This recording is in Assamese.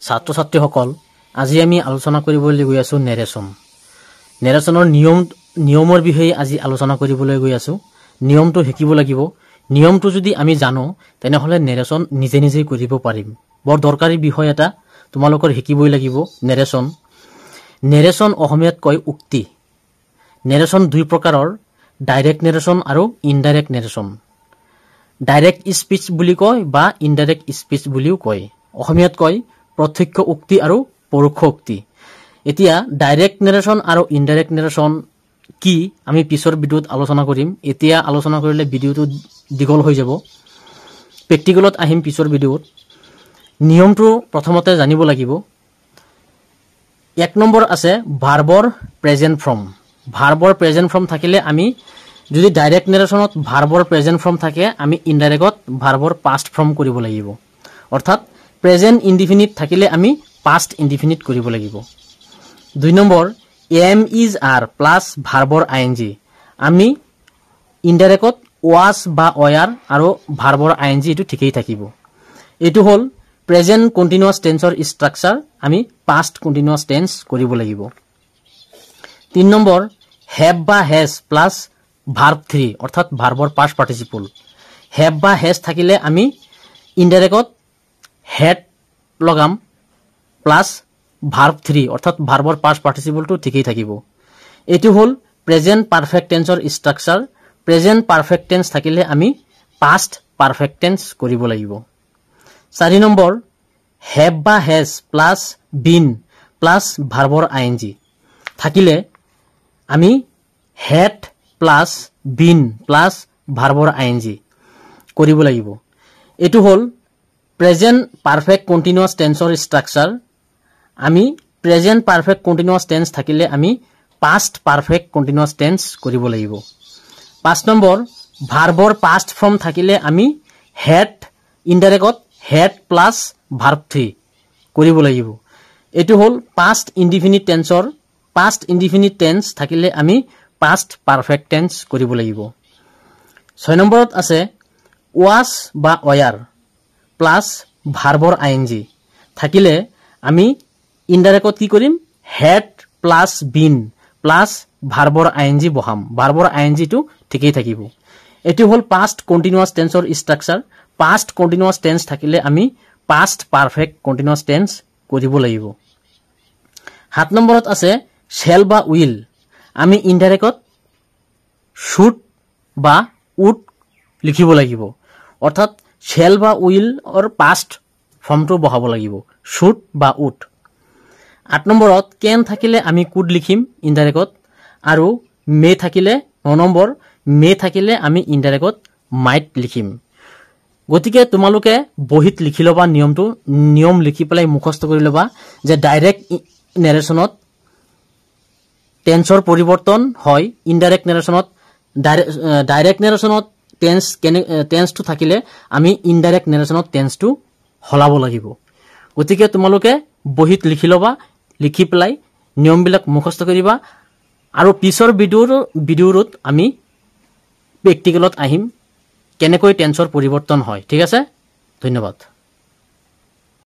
ছাত্ৰ ছাত্ৰীসকল আজি আমি আলোচনা কৰিবলৈ গৈ আছো নেৰেচন নেৰেচনৰ নিয়মৰ বিষয়ে আজি আলোচনা কৰিবলৈ গৈ আছো নিয়মটো শিকিব লাগিব নিয়মটো যদি আমি জানো তেনেহলে নেৰেচন নিজে নিজে কৰিব পাৰিম বৰ দৰকাৰী বিষয় এটা তোমালোকৰ শিকিবই লাগিব নেৰেচন অসমীয়াত কয় উক্তি নেৰেচন দুই প্ৰকাৰৰ ডাইৰেক্ট নেৰেচন আৰু ইনডাইৰেক্ট নেৰেচন ডাইৰেক্ট স্পিচ বুলি কয় বা ইনডাইৰেক্ট স্পিচ বুলিও কয় অসমীয়াত কয় প্ৰত্যক্ষ উক্তি আৰু পৰোক্ষ উক্তি এতিয়া ডাইৰেক্ট নেৰেচন আৰু ইনডাইৰেক্ট নেৰেচন কি আমি পিছৰ ভিডিঅ'ত আলোচনা কৰিম এতিয়া আলোচনা কৰিলে ভিডিঅ'টো দীঘল হৈ যাব প্ৰেক্টিকেলত আহিম পিছৰ ভিডিঅ'ত নিয়মটো প্ৰথমতে জানিব লাগিব এক নম্বৰ আছে ভাৰ্বৰ প্ৰেজেন্ট ফৰ্ম থাকিলে আমি যদি ডাইৰেক্ট নেৰেচনত ভাৰ্বৰ প্ৰেজেন্ট ফৰ্ম থাকে আমি ইনডাইৰেক্টত ভাৰ্বৰ পাষ্ট ফৰ্ম কৰিব লাগিব অৰ্থাৎ প্ৰেজেন্ট ইনডিফিনিট থাকিলে আমি পাষ্ট ইনডিফিনিট কৰিব লাগিব দুই number am is are plus ভাৰ্বৰ আইএনজি আমি ইনডাইৰেক্টত ওয়াজ বা ওয়াৰ আৰু ভাৰ্বৰ আইএনজি এটো ঠিকই থাকিব এটো হল প্ৰেজেন্ট কন্টিনিউয়াস টেন্সৰ স্ট্ৰাকচাৰ আমি পাষ্ট কন্টিনিউয়াস টেন্স কৰিব লাগিব তিন নম্বৰ হ্যাভ বা হ্যাজ প্লাস ভাৰ্ব 3 অৰ্থাৎ ভাৰ্বৰ পাস্ট পাৰ্টিসিপল হ্যাভ বা হ্যাজ থাকিলে আমি ইনডাইৰেক্টত হ্যাড লগাম প্লাস ভাৰ্ব 3 অৰ্থাৎ ভাৰ্বৰ পাস্ট পাৰ্টিসিপলটো ঠিকই থাকিব এটো হল প্ৰেজেন্ট পাৰফেক্ট টেন্সৰ স্ট্ৰাকচাৰ প্ৰেজেন্ট পাৰফেক্ট টেন্স থাকিলে আমি পাস্ট পাৰফেক্ট টেন্স কৰিব লাগিব 4 নম্বৰ হ্যাভ বা হ্যাজ প্লাস বিন প্লাস ভাৰ্বৰ আইএনজি থাকিলে আমি হ্যাড প্লাস বিন প্লাস ভাৰ্বৰ আইএনজি কৰিব লাগিব এটো হল প্ৰেজেন্ট পাৰফেক্ট কন্টিনিউয়াস টেন্সৰ স্ট্ৰাকচাৰ আমি প্ৰেজেন্ট পাৰফেক্ট কন্টিনিউয়াস টেন্স থাকিলে আমি পাস্ট পাৰফেক্ট কন্টিনিউয়াস টেন্স কৰিব লাগিব 5 নম্বৰ ভাৰ্বৰ পাস্ট ফৰ্ম থাকিলে আমি হ্যাড ইনডাইৰেক্টত হ্যাড প্লাস ভাৰ্ব 3 কৰিব লাগিব এটো হল পাস্ট ইনডিফিনিট টেন্স থাকিলে আমি পাস্ট পাৰফেক্ট টেন্স কৰিব লাগিব 6 নম্বৰত আছে ওয়াজ বা ওয়াৰ প্লাস ভাৰ্বৰ আইএনজি থাকিলে আমি ইনডাইৰেক্টত কি কৰিম হ্যাড প্লাস বিন প্লাস ভাৰ্বৰ আইএনজি বহাম ভাৰ্বৰ আইএনজি টো ঠিকই থাকিব এটো হল পাস্ট কন্টিনিউয়াস টেন্সৰ স্ট্ৰাকচাৰ পাস্ট কন্টিনিউয়াস টেন্স থাকিলে আমি পাস্ট পাৰফেক্ট কন্টিনিউয়াস টেন্স কৰিব লাগিব 7 নম্বৰত আছে শেল বা উইল আমি ইনডাইৰেক্টত শুড বা উড লিখিব লাগিব অৰ্থাৎ শেল বা উইল অৰ পাস্ট ফৰ্মটো বহাব লাগিব শুড বা উড 8 নম্বৰত কেন থাকিলে আমি কুড লিখিম ইনডাইৰেক্টত আৰু মে থাকিলে 9 নম্বৰ মে থাকিলে আমি ইনডাইৰেক্টত মাইট লিখিম গতিকে তোমালোকে বহিত লিখি লবা নিয়ম লিখি পেলাই মুখস্থ কৰি লবা যে ডাইৰেক্ট নেৰেচনত টেন্সৰ পৰিৱৰ্তন হয় ইনডাইৰেক্ট নেৰেচনত ডাইৰেক্ট নেৰেচনত টেন্সটো থাকিলে আমি ইনডাইৰেক্ট নেৰেচনত টেন্সটো হলাব লাগিব গতিকে তোমালোকে বহিত লিখি লবা লিখি পেলাই নিয়মবিলাক মুখস্থ কৰিবা আৰু পিছৰ ভিডিঅ'ত আমি প্ৰেক্টিকেলত আহিম কেনেকৈ টেন্সৰ পৰিৱৰ্তন হয় ঠিক আছে ধন্যবাদ